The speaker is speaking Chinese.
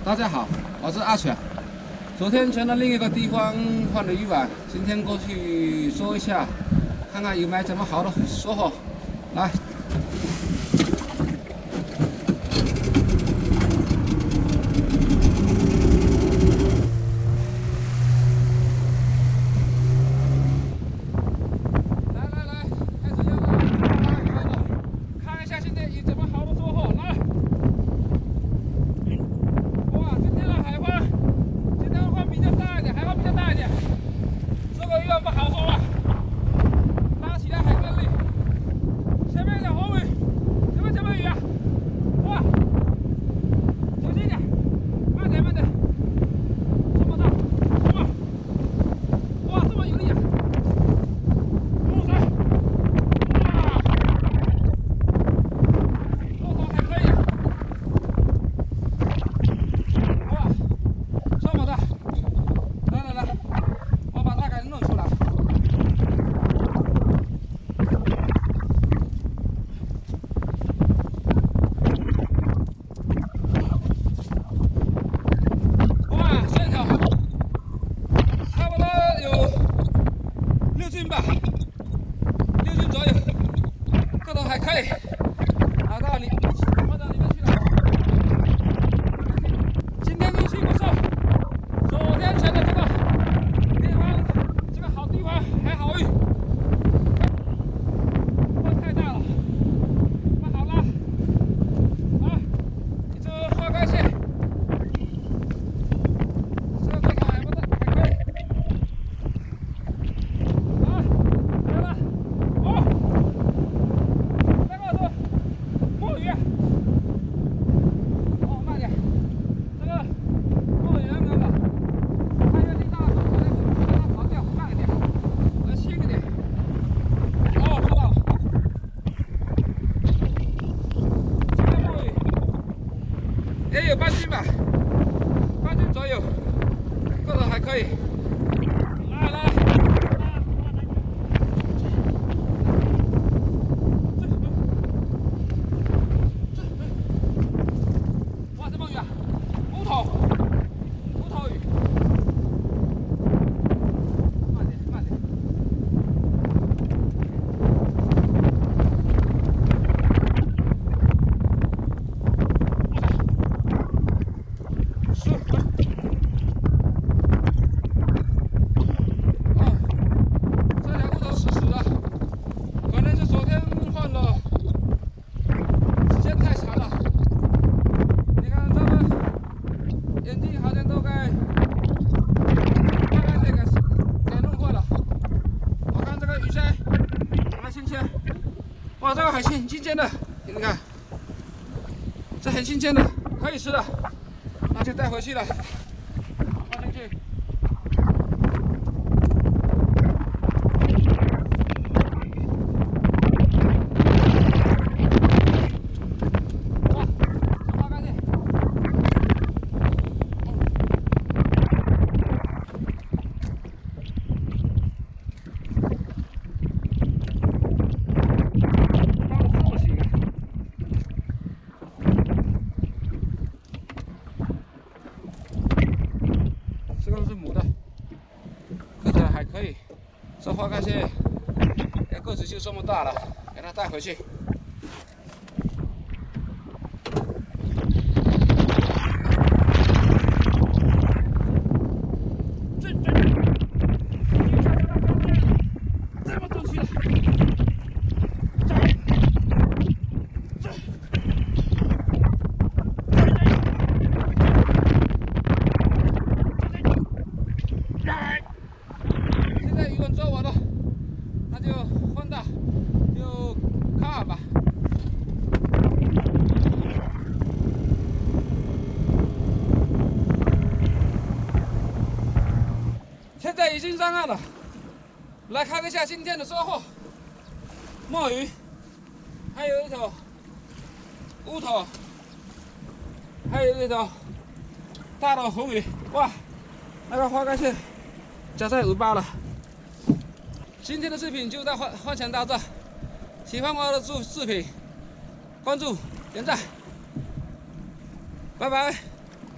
大家好，我是阿全。昨天去了另一个地方换了渔网，今天过去说一下，看看有没有什么好的收获。来。还可以，拿到里放到里面去了。今天运气不错，昨天选的这个地方，这个好地方还好运。风太大了，不好拉。啊，一只花竿蟹，这个还不错，还可以。啊，来了，哦。墨鱼，哦，慢点，这个墨鱼那个，它越力大的时候，它跑掉，慢一点，我要轻一点。哦，收到了，这个墨鱼也有半斤吧，半斤左右，个头还可以。来。乌头鱼，慢点，慢点。是。哦，这条乌头死的，可能是昨天换了，时间太长了。你看这个。眼睛好像都该给弄坏了。我看这个鱼鳃还新鲜，哇，这个海鲜新鲜的，你看，这很新鲜的，可以吃的，那就带回去了，放进去。这个是母的，看起来还可以。这花竿蟹，个子就这么大了，给它带回去。这么东西了，现在渔网做完了，那就换到就靠好吧。现在已经上岸了，来看一下今天的收获：墨鱼，还有一头乌头，还有一头大的红鱼。哇，那个花竿蟹夹在尾巴了。今天的视频就分享到这，喜欢我的视频，关注、点赞，拜拜。